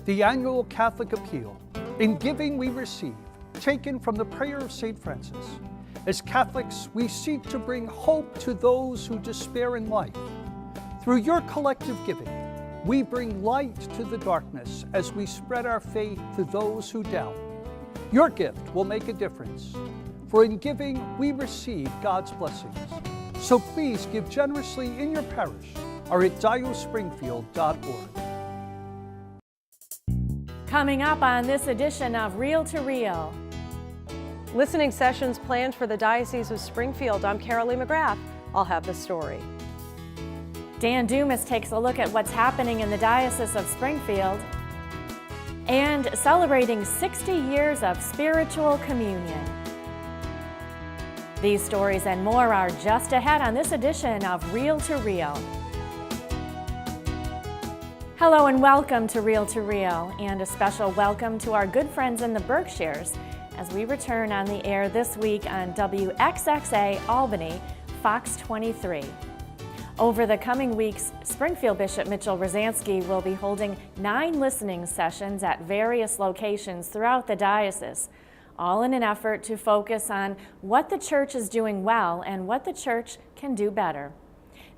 The annual Catholic appeal, "In giving we receive," taken from the prayer of St. Francis. As Catholics, we seek to bring hope to those who despair in life. Through your collective giving, we bring light to the darkness as we spread our faith to those who doubt. Your gift will make a difference, for in giving we receive God's blessings. So please give generously in your parish or at diospringfield.org. Coming up on this edition of Reel to Reel. Listening sessions planned for the Diocese of Springfield. I'm Carolee McGrath. I'll have the story. Dan Dumas takes a look at what's happening in the Diocese of Springfield. And celebrating 60 years of spiritual communion. These stories and more are just ahead on this edition of Reel to Reel. Hello and welcome to Reel, and a special welcome to our good friends in the Berkshires as we return on the air this week on WXXA Albany, Fox 23. Over the coming weeks, Springfield Bishop Mitchell Rosansky will be holding 9 listening sessions at various locations throughout the diocese, all in an effort to focus on what the church is doing well and what the church can do better.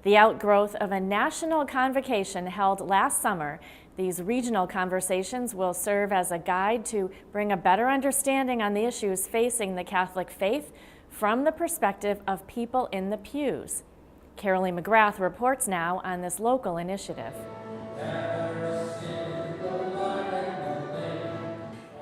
The outgrowth of a national convocation held last summer, these regional conversations will serve as a guide to bring a better understanding on the issues facing the Catholic faith from the perspective of people in the pews. Carolee McGrath reports now on this local initiative.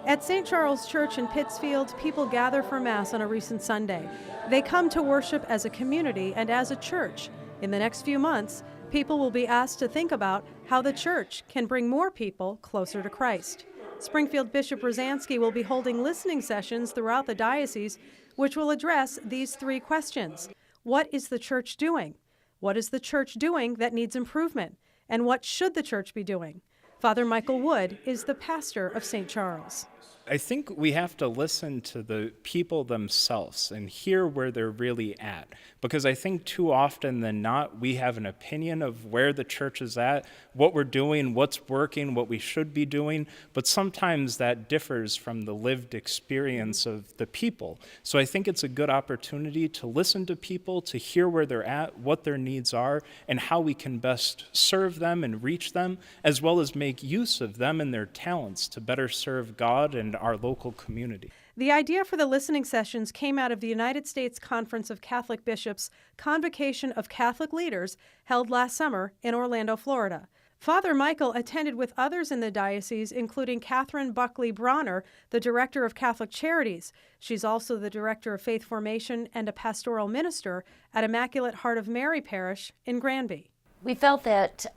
At St. Charles Church in Pittsfield, people gather for Mass on a recent Sunday. They come to worship as a community and as a church. In the next few months, people will be asked to think about how the church can bring more people closer to Christ. Springfield Bishop Rosansky will be holding listening sessions throughout the diocese, which will address these 3 questions. What is the church doing? What is the church doing that needs improvement? And what should the church be doing? Father Michael Wood is the pastor of St. Charles. I think we have to listen to the people themselves and hear where they're really at. Because I think too often than not, we have an opinion of where the church is at, what we're doing, what's working, what we should be doing. But sometimes that differs from the lived experience of the people. So I think it's a good opportunity to listen to people, to hear where they're at, what their needs are, and how we can best serve them and reach them, as well as make use of them and their talents to better serve God and our local community. The idea for the listening sessions came out of the United States Conference of Catholic Bishops' Convocation of Catholic Leaders held last summer in Orlando, Florida. Father Michael attended with others in the diocese, including Catherine Buckley Bronner, the Director of Catholic Charities. She's also the Director of Faith Formation and a pastoral minister at Immaculate Heart of Mary Parish in Granby. We felt that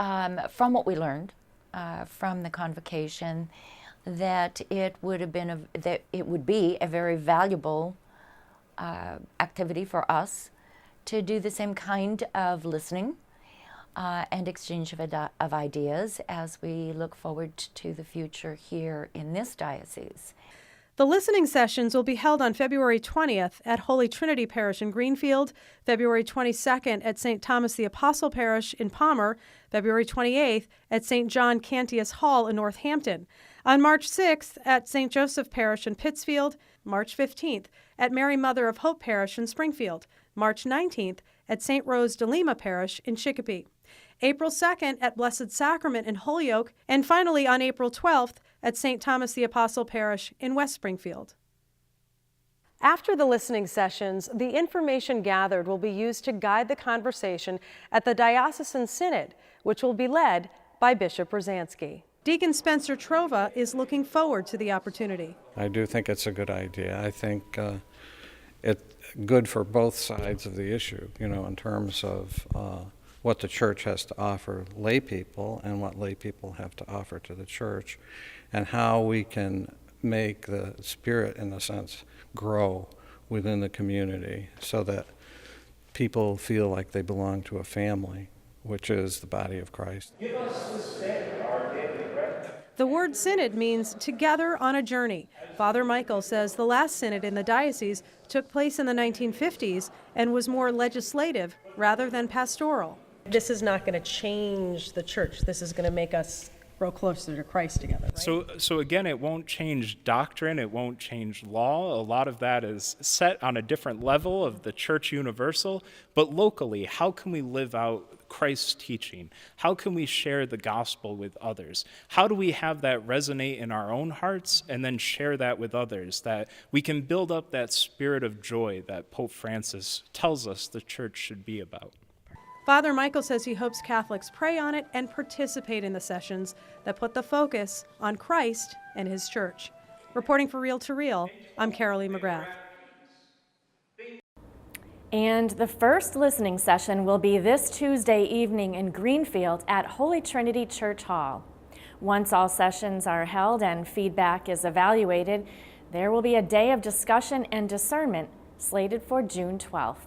from what we learned from the convocation, that it would be a very valuable activity for us to do the same kind of listening and exchange of ideas as we look forward to the future here in this diocese. The listening sessions will be held on February 20th at Holy Trinity Parish in Greenfield, February 22nd at St. Thomas the Apostle Parish in Palmer, February 28th at St. John Cantius Hall in Northampton, on March 6th at St. Joseph Parish in Pittsfield, March 15th at Mary Mother of Hope Parish in Springfield, March 19th at St. Rose de Lima Parish in Chicopee, April 2nd at Blessed Sacrament in Holyoke, and finally on April 12th at St. Thomas the Apostle Parish in West Springfield. After the listening sessions, the information gathered will be used to guide the conversation at the Diocesan Synod, which will be led by Bishop Rosansky. Deacon Spencer Trova is looking forward to the opportunity. I do think it's a good idea. I think it's good for both sides of the issue, in terms of what the church has to offer lay people and what lay people have to offer to the church, and how we can make the spirit, in a sense, grow within the community so that people feel like they belong to a family, which is the body of Christ. Give us this day our daily bread. The word synod means together on a journey. Father Michael says the last synod in the diocese took place in the 1950s and was more legislative rather than pastoral. This is not going to change the church. This is going to make us grow closer to Christ together, right? So again, it won't change doctrine, it won't change law. A lot of that is set on a different level of the church universal, but locally, how can we live out Christ's teaching? How can we share the gospel with others? How do we have that resonate in our own hearts and then share that with others, that we can build up that spirit of joy that Pope Francis tells us the church should be about? Father Michael says he hopes Catholics pray on it and participate in the sessions that put the focus on Christ and his church. Reporting for Reel to Reel, I'm Carolee McGrath. And the first listening session will be this Tuesday evening in Greenfield at Holy Trinity Church Hall. Once all sessions are held and feedback is evaluated, there will be a day of discussion and discernment slated for June 12th.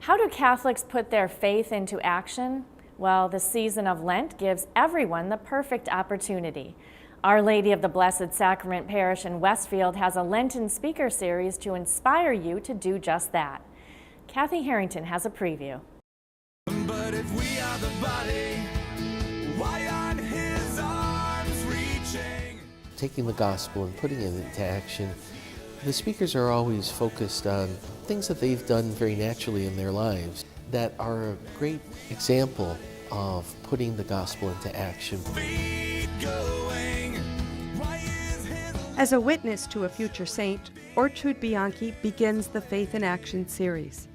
How do Catholics put their faith into action? Well, the season of Lent gives everyone the perfect opportunity. Our Lady of the Blessed Sacrament Parish in Westfield has a Lenten speaker series to inspire you to do just that. Kathy Harrington has a preview. But if we are the body, why aren't his arms reaching? Taking the gospel and putting it into action, the speakers are always focused on things that they've done very naturally in their lives that are a great example of putting the gospel into action. As a witness to a future saint, Ortrud Bianchi begins the Faith in Action series.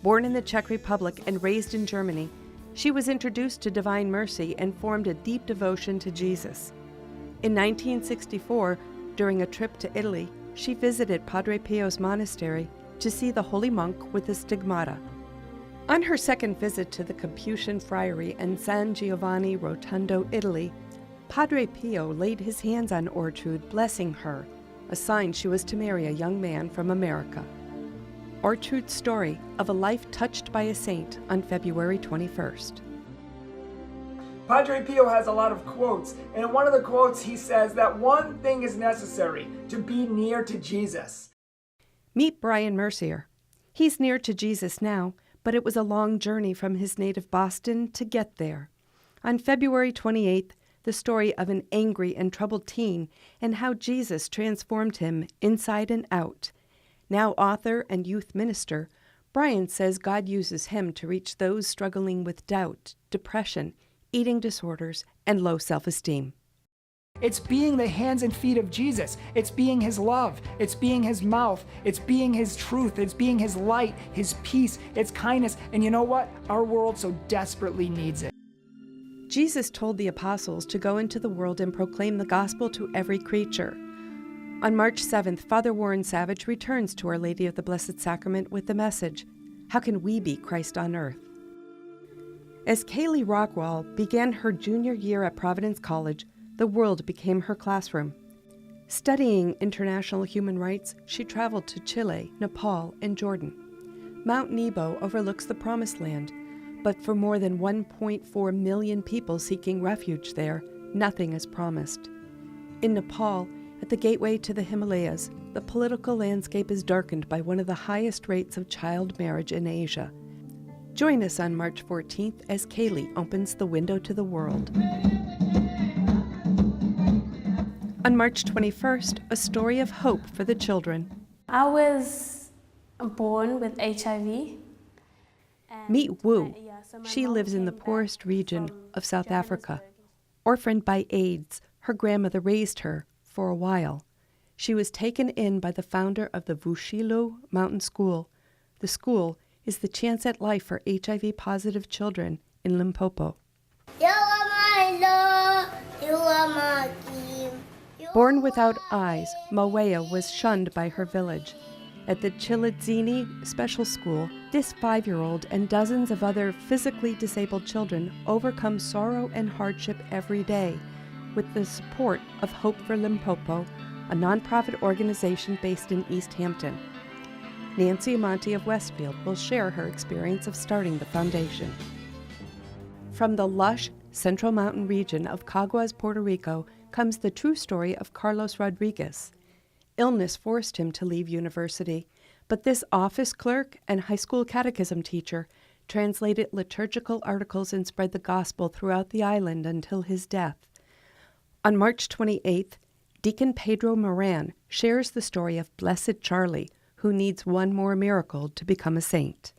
Born in the Czech Republic and raised in Germany, she was introduced to Divine Mercy and formed a deep devotion to Jesus. In 1964, during a trip to Italy, she visited Padre Pio's monastery to see the holy monk with the stigmata. On her second visit to the Capuchin Friary in San Giovanni Rotondo, Italy, Padre Pio laid his hands on Ortrud, blessing her, a sign she was to marry a young man from America. Ortrud's story of a life touched by a saint on February 21st. Padre Pio has a lot of quotes, and in one of the quotes he says that one thing is necessary, to be near to Jesus. Meet Brian Mercier. He's near to Jesus now, but it was a long journey from his native Boston to get there. On February 28th, the story of an angry and troubled teen and how Jesus transformed him inside and out. Now author and youth minister, Brian says God uses him to reach those struggling with doubt, depression, eating disorders, and low self-esteem. It's being the hands and feet of Jesus. It's being his love. It's being his mouth. It's being his truth. It's being his light, his peace, its kindness. And you know what? Our world so desperately needs it. Jesus told the apostles to go into the world and proclaim the gospel to every creature. On March 7th, Father Warren Savage returns to Our Lady of the Blessed Sacrament with the message, how can we be Christ on earth? As Kaylee Rockwall began her junior year at Providence College, the world became her classroom. Studying international human rights, she traveled to Chile, Nepal, and Jordan. Mount Nebo overlooks the Promised Land, but for more than 1.4 million people seeking refuge there, nothing is promised. In Nepal, at the gateway to the Himalayas, the political landscape is darkened by one of the highest rates of child marriage in Asia. Join us on March 14th as Kaylee opens the window to the world. On March 21st, a story of hope for the children. I was born with HIV. Meet Wu. She lives in the poorest region of South Africa. Orphaned by AIDS, her grandmother raised her for a while. She was taken in by the founder of the Vushilo Mountain School. The school is the chance at life for HIV-positive children in Limpopo. Born without eyes, Mawea was shunned by her village. At the Chilidzini Special School, this 5-year-old and dozens of other physically disabled children overcome sorrow and hardship every day with the support of Hope for Limpopo, a nonprofit organization based in East Hampton. Nancy Amonte of Westfield will share her experience of starting the foundation. From the lush Central Mountain region of Caguas, Puerto Rico, comes the true story of Carlos Rodriguez. Illness forced him to leave university, but this office clerk and high school catechism teacher translated liturgical articles and spread the gospel throughout the island until his death. On March 28th, Deacon Pedro Moran shares the story of Blessed Charlie, who needs one more miracle to become a saint.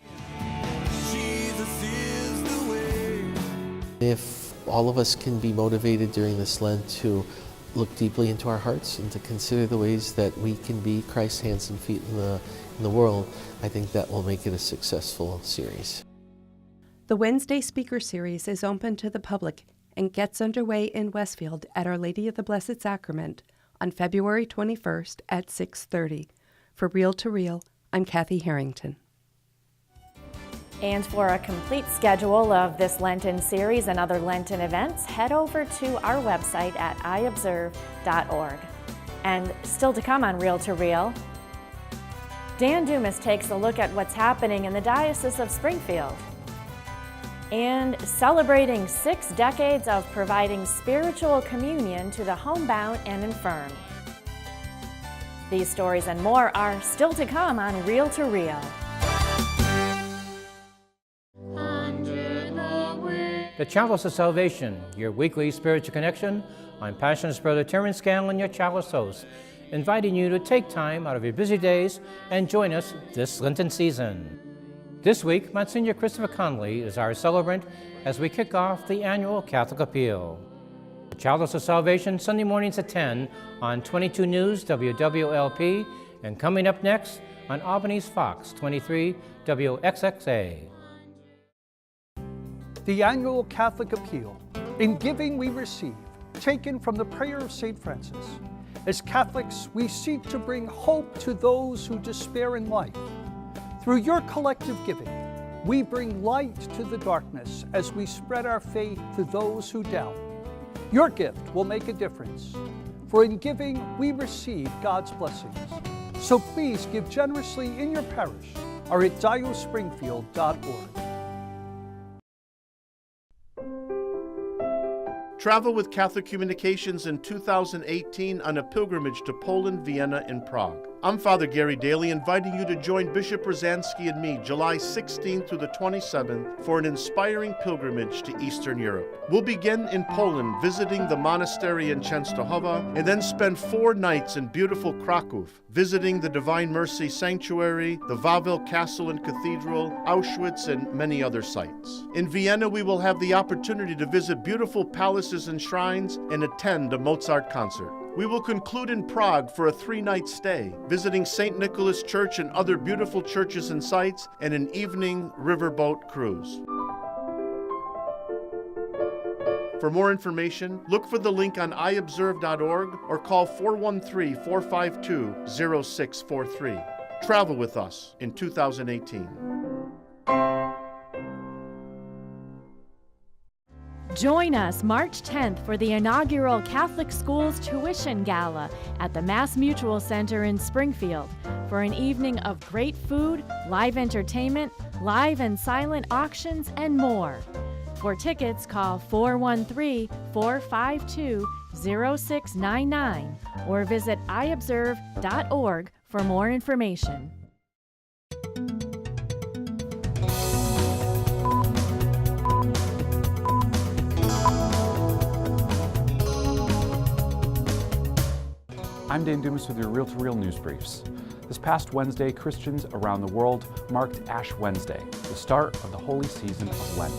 If all of us can be motivated during this Lent to look deeply into our hearts and to consider the ways that we can be Christ's hands and feet in the world, I think that will make it a successful series. The Wednesday speaker series is open to the public and gets underway in Westfield at Our Lady of the Blessed Sacrament on February 21st at 6:30. For Reel to Reel, I'm Kathy Harrington. And for a complete schedule of this Lenten series and other Lenten events, head over to our website at iobserve.org. And still to come on Reel to Reel, Dan Dumas takes a look at what's happening in the Diocese of Springfield. And celebrating 6 decades of providing spiritual communion to the homebound and infirm. These stories and more are still to come on Reel to Reel. The Chalice of Salvation, your weekly spiritual connection. I'm Passionist Brother Terrence Scanlon, your Chalice host, inviting you to take time out of your busy days and join us this Lenten season. This week, Monsignor Christopher Connolly is our celebrant as we kick off the annual Catholic Appeal. The Chalice of Salvation, Sunday mornings at 10 on 22 News WWLP, and coming up next on Albany's Fox 23 WXXA. The annual Catholic Appeal, In Giving We Receive, taken from the prayer of St. Francis. As Catholics, we seek to bring hope to those who despair in life. Through your collective giving, we bring light to the darkness as we spread our faith to those who doubt. Your gift will make a difference, for in giving we receive God's blessings. So please give generously in your parish or at diospringfield.org. Travel with Catholic Communications in 2018 on a pilgrimage to Poland, Vienna, and Prague. I'm Father Gary Daly, inviting you to join Bishop Rosansky and me July 16th through the 27th for an inspiring pilgrimage to Eastern Europe. We'll begin in Poland, visiting the monastery in Częstochowa, and then spend 4 nights in beautiful Kraków, visiting the Divine Mercy Sanctuary, the Wawel Castle and Cathedral, Auschwitz, and many other sites. In Vienna, we will have the opportunity to visit beautiful palaces and shrines and attend a Mozart concert. We will conclude in Prague for a 3-night stay, visiting St. Nicholas Church and other beautiful churches and sites, and an evening riverboat cruise. For more information, look for the link on iobserve.org or call 413-452-0643. Travel with us in 2018. Join us March 10th for the inaugural Catholic Schools Tuition Gala at the Mass Mutual Center in Springfield for an evening of great food, live entertainment, live and silent auctions, and more. For tickets, call 413-452-0699 or visit iobserve.org for more information. I'm Dan Dumas with your Reel to Reel news briefs. This past Wednesday, Christians around the world marked Ash Wednesday, the start of the holy season of Lent.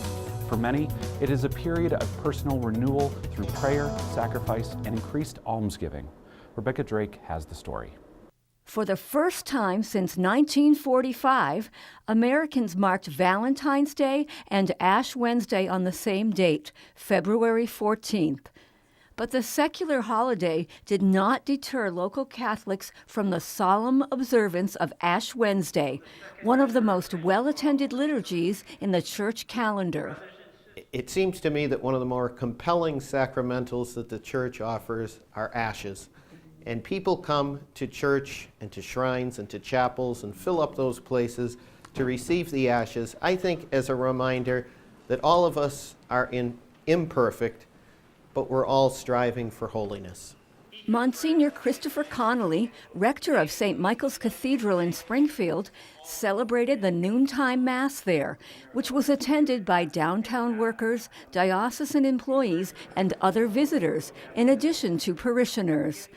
For many, it is a period of personal renewal through prayer, sacrifice, and increased almsgiving. Rebecca Drake has the story. For the first time since 1945, Americans marked Valentine's Day and Ash Wednesday on the same date, February 14th. But the secular holiday did not deter local Catholics from the solemn observance of Ash Wednesday, one of the most well-attended liturgies in the church calendar. It seems to me that one of the more compelling sacramentals that the church offers are ashes. And people come to church and to shrines and to chapels and fill up those places to receive the ashes, I think as a reminder that all of us are imperfect, but we're all striving for holiness. Monsignor Christopher Connolly, rector of St. Michael's Cathedral in Springfield, celebrated the noontime Mass there, which was attended by downtown workers, diocesan employees, and other visitors, in addition to parishioners.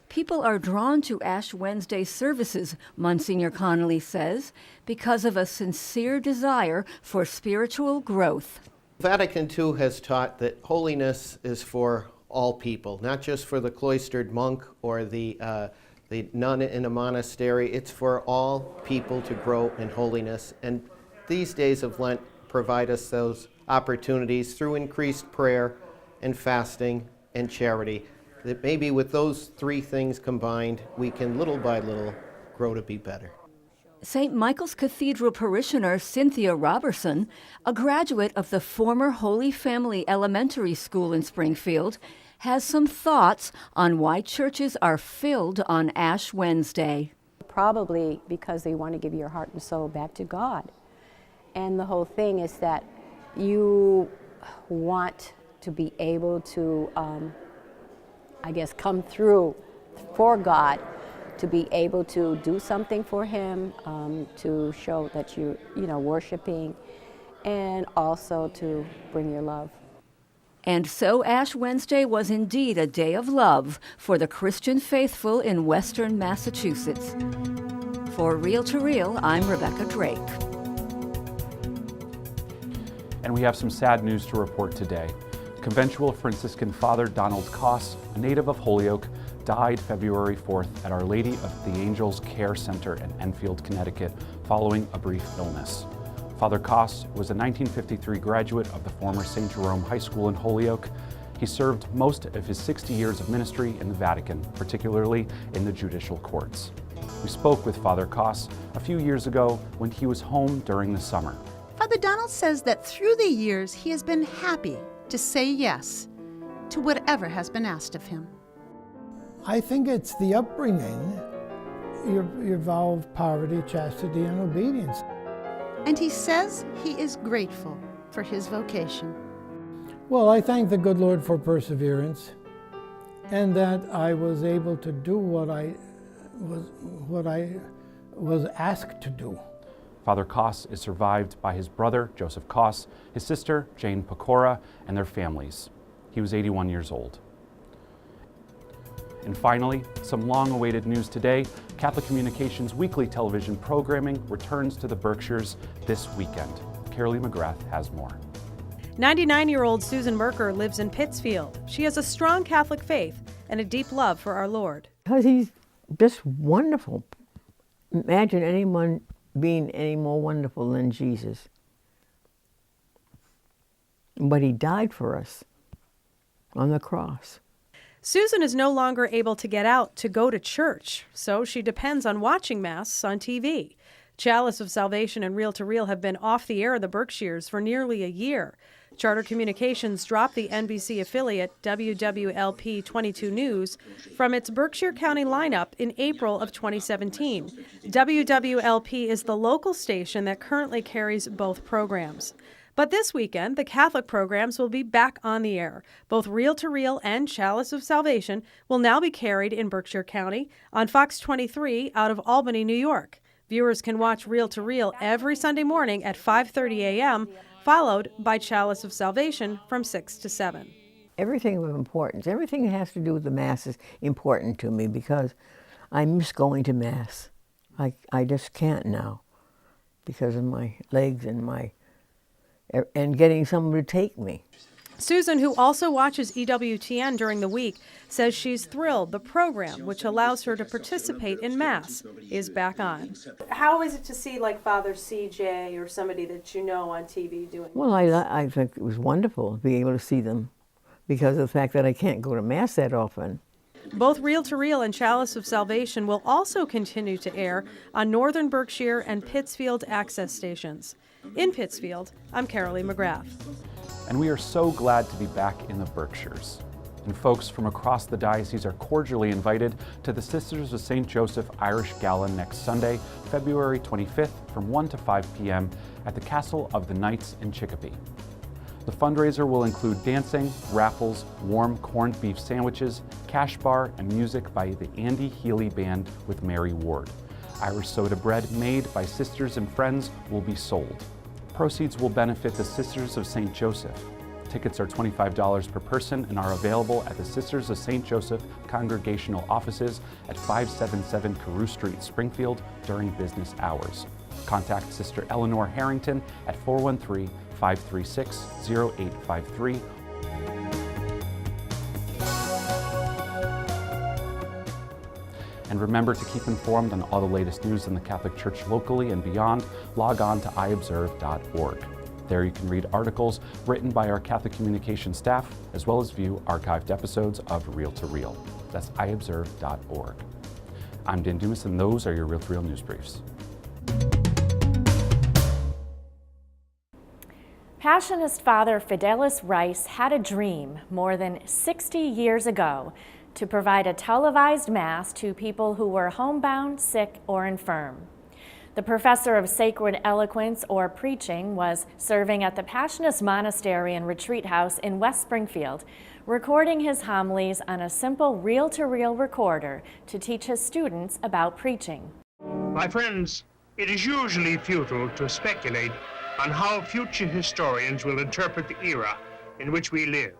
People are drawn to Ash Wednesday services, Monsignor Connolly says, because of a sincere desire for spiritual growth. Vatican II has taught that holiness is for all people, not just for the cloistered monk or the nun in a monastery. It's for all people to grow in holiness. And these days of Lent provide us those opportunities through increased prayer and fasting and charity. That maybe with those three things combined, we can little by little grow to be better. St. Michael's Cathedral parishioner Cynthia Robertson, a graduate of the former Holy Family Elementary School in Springfield, has some thoughts on why churches are filled on Ash Wednesday. Probably because they want to give your heart and soul back to God. And the whole thing is that you want to be able to, come through for God, to be able to do something for Him, to show that you're, worshiping, and also to bring your love. And so Ash Wednesday was indeed a day of love for the Christian faithful in Western Massachusetts. For Reel to Reel, I'm Rebecca Drake. And we have some sad news to report today. Conventual Franciscan Father Donald Koss, a native of Holyoke, died February 4th at Our Lady of the Angels Care Center in Enfield, Connecticut, following a brief illness. Father Koss was a 1953 graduate of the former St. Jerome High School in Holyoke. He served most of his 60 years of ministry in the Vatican, particularly in the judicial courts. We spoke with Father Koss a few years ago when he was home during the summer. Father Donald says that through the years he has been happy to say yes to whatever has been asked of him. I think it's the upbringing, your vow of poverty, chastity, and obedience. And he says he is grateful for his vocation. Well, I thank the good Lord for perseverance, and that I was able to do what I was asked to do. Father Koss is survived by his brother, Joseph Koss, his sister, Jane Pecora, and their families. He was 81 years old. And finally, some long-awaited news today. Catholic Communications weekly television programming returns to the Berkshires this weekend. Carolee McGrath has more. 99-year-old Susan Merker lives in Pittsfield. She has a strong Catholic faith and a deep love for our Lord. Because he's just wonderful. Imagine anyone being any more wonderful than Jesus. But he died for us on the cross. Susan is no longer able to get out to go to church, so she depends on watching Mass on TV. Chalice of Salvation and Reel to Reel have been off the air of the Berkshires for nearly a year. Charter Communications dropped the NBC affiliate WWLP 22 News from its Berkshire County lineup in April of 2017. WWLP is the local station that currently carries both programs. But this weekend, the Catholic programs will be back on the air. Both Reel to Reel and Chalice of Salvation will now be carried in Berkshire County on Fox 23 out of Albany, New York. Viewers can watch Reel to Reel every Sunday morning at 5:30 a.m., followed by Chalice of Salvation from 6 to 7. Everything of importance, everything that has to do with the Mass is important to me because I miss going to Mass. I just can't now because of my legs and getting someone to take me. Susan, who also watches EWTN during the week, says she's thrilled the program, which allows her to participate in Mass, is back on. How is it to see like Father CJ or somebody that you know on TV doing Well, I think it was wonderful to be able to see them because of the fact that I can't go to Mass that often. Both Reel to Reel and Chalice of Salvation will also continue to air on Northern Berkshire and Pittsfield access stations. In Pittsfield, I'm Carolee McGrath. And we are so glad to be back in the Berkshires. And folks from across the diocese are cordially invited to the Sisters of St. Joseph Irish Gala next Sunday, February 25th from 1 to 5 p.m. at the Castle of the Knights in Chicopee. The fundraiser will include dancing, raffles, warm corned beef sandwiches, cash bar, and music by the Andy Healy Band with Mary Ward. Irish soda bread made by Sisters and Friends will be sold. Proceeds will benefit the Sisters of St. Joseph. Tickets are $25 per person and are available at the Sisters of St. Joseph congregational offices at 577 Carew Street, Springfield during business hours. Contact Sister Eleanor Harrington at 413-536-0853. And remember to keep informed on all the latest news in the Catholic Church locally and beyond. Log on to iobserve.org. There you can read articles written by our Catholic communication staff, as well as view archived episodes of Reel to Reel. That's iobserve.org. I'm Dan Dumas, and those are your Reel to Reel news briefs. Passionist Father Fidelis Rice had a dream more than 60 years ago to provide a televised Mass to people who were homebound, sick, or infirm. The professor of sacred eloquence or preaching was serving at the Passionist Monastery and Retreat House in West Springfield, recording his homilies on a simple reel-to-reel recorder to teach his students about preaching. My friends, it is usually futile to speculate on how future historians will interpret the era in which we live.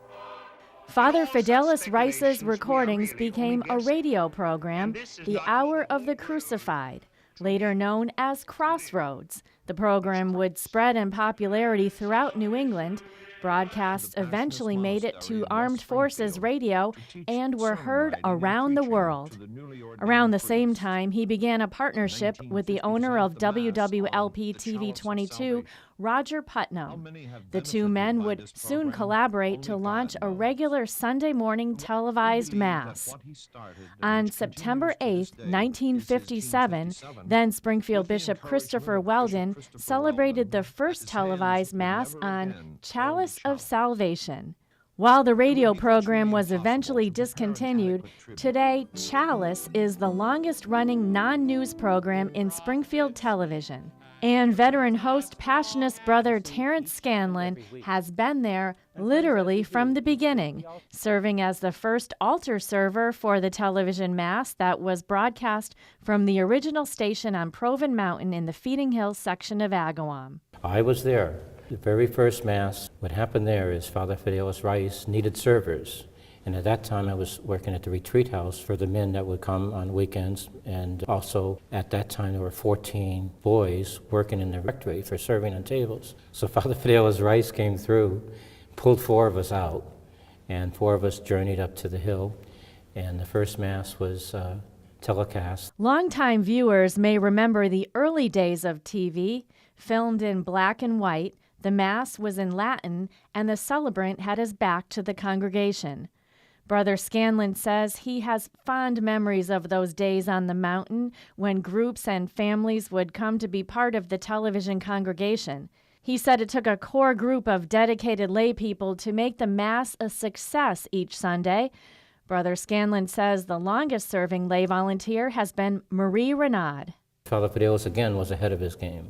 Father Fidelis Rice's recordings became a radio program, The Hour of the Crucified, later known as Crossroads. The program would spread in popularity throughout New England. Broadcasts eventually made it to Armed Forces Radio and were heard around the world. Around the same time, he began a partnership with the owner of WWLP TV 22, Roger Putnam. The two men would soon collaborate to launch a regular Sunday morning televised Mass. On September 8, 1957, then Springfield Bishop Christopher Weldon celebrated the first televised Mass on Chalice of Salvation. While the radio program was eventually discontinued, today Chalice is the longest-running non-news program in Springfield television. And veteran host Passionist brother Terrence Scanlon has been there literally from the beginning, serving as the first altar server for the television Mass that was broadcast from the original station on Proven Mountain in the Feeding Hills section of Agawam. I was there. The very first Mass, what happened there is Father Fidelis Rice needed servers. And at that time, I was working at the retreat house for the men that would come on weekends. And also, at that time, there were 14 boys working in the rectory for serving on tables. So Father Fidelis Rice came through, pulled 4 of us out, and 4 of us journeyed up to the hill. And the first Mass was telecast. Longtime viewers may remember the early days of TV, filmed in black and white. The Mass was in Latin, and the celebrant had his back to the congregation. Brother Scanlon says he has fond memories of those days on the mountain when groups and families would come to be part of the television congregation. He said it took a core group of dedicated lay people to make the Mass a success each Sunday. Brother Scanlon says the longest-serving lay volunteer has been Marie Renaud. Father Fidelis, again, was ahead of his game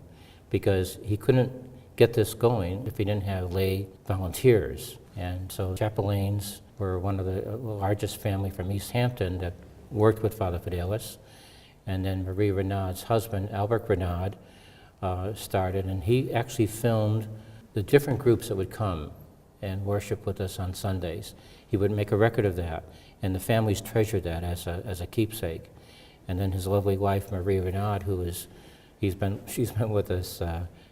because he couldn't get this going if he didn't have lay volunteers. And so Chapelaines were one of the largest family from East Hampton that worked with Father Fidelis. And then Marie Renaud's husband, Albert Renaud, started, and he actually filmed the different groups that would come and worship with us on Sundays. He would make a record of that, and the families treasured that as a keepsake. And then his lovely wife, Marie Renaud, she's been with us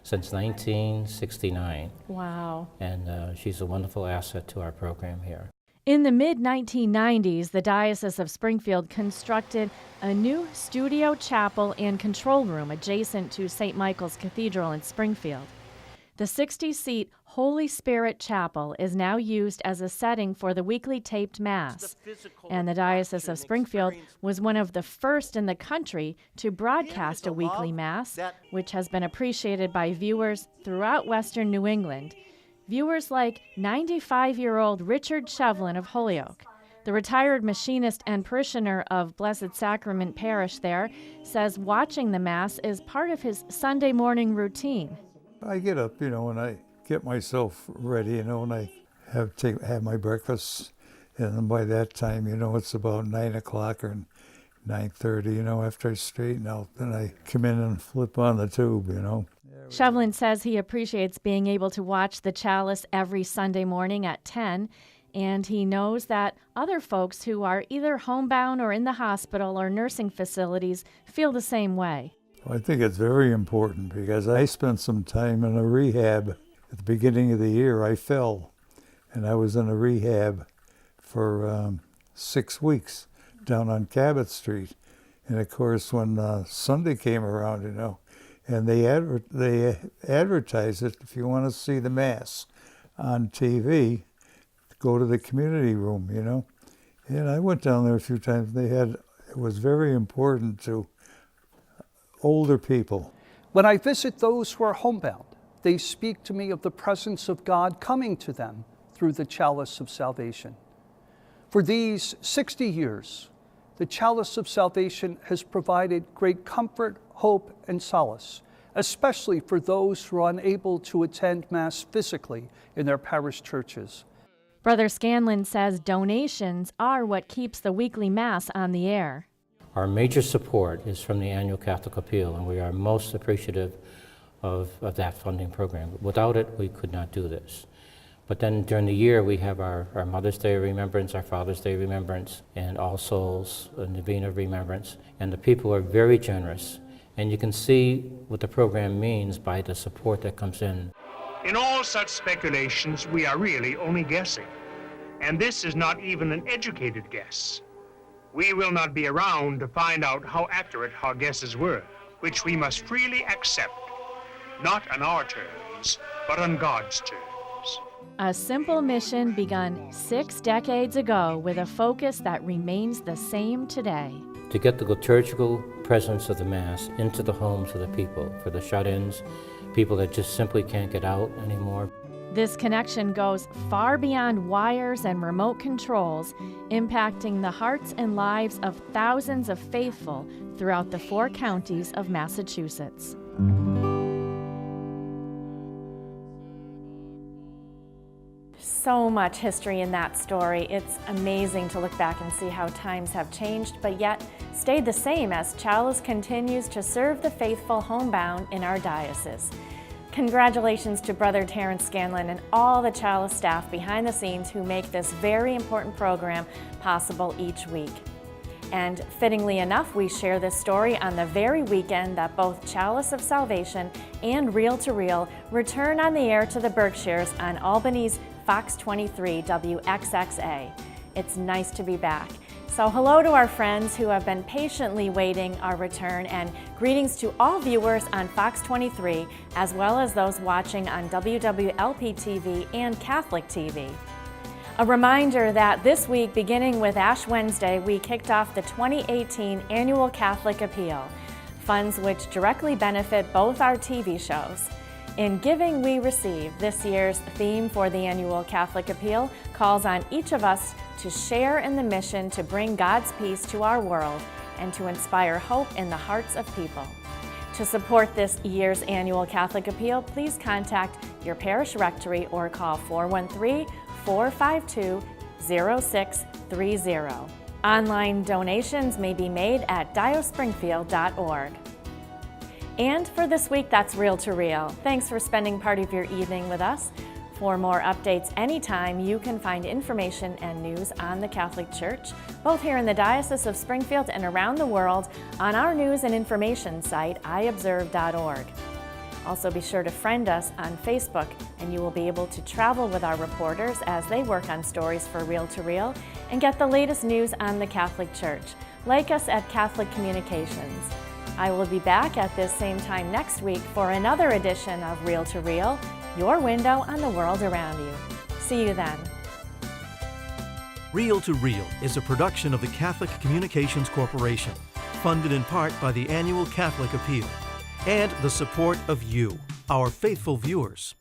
since 1969. Wow. And she's a wonderful asset to our program here. In the mid-1990s, the Diocese of Springfield constructed a new studio chapel and control room adjacent to St. Michael's Cathedral in Springfield. The 60-seat Holy Spirit Chapel is now used as a setting for the weekly taped Mass, and the Diocese of Springfield was one of the first in the country to broadcast a weekly Mass, which has been appreciated by viewers throughout Western New England. Viewers like 95-year-old Richard Shevlin of Holyoke. The retired machinist and parishioner of Blessed Sacrament Parish there says watching the Mass is part of his Sunday morning routine. I get up, and I get myself ready, and I have my breakfast, and then by that time, it's about 9 o'clock or 9:30. After I straighten out, then I come in and flip on the tube. Shevlin says he appreciates being able to watch the Chalice every Sunday morning at 10, and he knows that other folks who are either homebound or in the hospital or nursing facilities feel the same way. I think it's very important because I spent some time in a rehab. At the beginning of the year, I fell, and I was in a rehab for 6 weeks down on Cabot Street. And of course, when Sunday came around, and they advertise it, if you want to see the Mass on TV, go to the community room, And I went down there a few times. It was very important to older people. When I visit those who are homebound, they speak to me of the presence of God coming to them through the Chalice of Salvation. For these 60 years, the Chalice of Salvation has provided great comfort, hope, and solace, especially for those who are unable to attend Mass physically in their parish churches. Brother Scanlon says donations are what keeps the weekly Mass on the air. Our major support is from the Annual Catholic Appeal, and we are most appreciative of that funding program. Without it, we could not do this. But then during the year, we have our Mother's Day of Remembrance, our Father's Day of Remembrance, and All Souls, a Novena of Remembrance. And the people are very generous. And you can see what the program means by the support that comes in. In all such speculations, we are really only guessing. And this is not even an educated guess. We will not be around to find out how accurate our guesses were, which we must freely accept, not on our terms, but on God's terms. A simple mission begun 6 decades ago with a focus that remains the same today. To get the liturgical presence of the Mass into the homes of the people, for the shut-ins, people that just simply can't get out anymore. This connection goes far beyond wires and remote controls, impacting the hearts and lives of thousands of faithful throughout the 4 counties of Massachusetts. So much history in that story. It's amazing to look back and see how times have changed, but yet stayed the same as Chalice continues to serve the faithful homebound in our diocese. Congratulations to Brother Terrence Scanlon and all the Chalice staff behind the scenes who make this very important program possible each week. And fittingly enough, we share this story on the very weekend that both Chalice of Salvation and Reel to Reel return on the air to the Berkshires on Albany's Fox 23 WXXA. It's nice to be back. So hello to our friends who have been patiently waiting our return, and greetings to all viewers on Fox 23, as well as those watching on WWLP TV and Catholic TV. A reminder that this week, beginning with Ash Wednesday, we kicked off the 2018 Annual Catholic Appeal, funds which directly benefit both our TV shows. In Giving We Receive, this year's theme for the Annual Catholic Appeal calls on each of us to share in the mission to bring God's peace to our world and to inspire hope in the hearts of people. To support this year's Annual Catholic Appeal, please contact your parish rectory or call 413-452-0630. Online donations may be made at diospringfield.org. And for this week, that's Reel to Reel. Thanks for spending part of your evening with us. For more updates anytime, you can find information and news on the Catholic Church, both here in the Diocese of Springfield and around the world, on our news and information site, iobserve.org. Also be sure to friend us on Facebook, and you will be able to travel with our reporters as they work on stories for Reel to Reel and get the latest news on the Catholic Church. Like us at Catholic Communications. I will be back at this same time next week for another edition of Reel to Reel, your window on the world around you. See you then. Reel to Reel is a production of the Catholic Communications Corporation, funded in part by the Annual Catholic Appeal, and the support of you, our faithful viewers.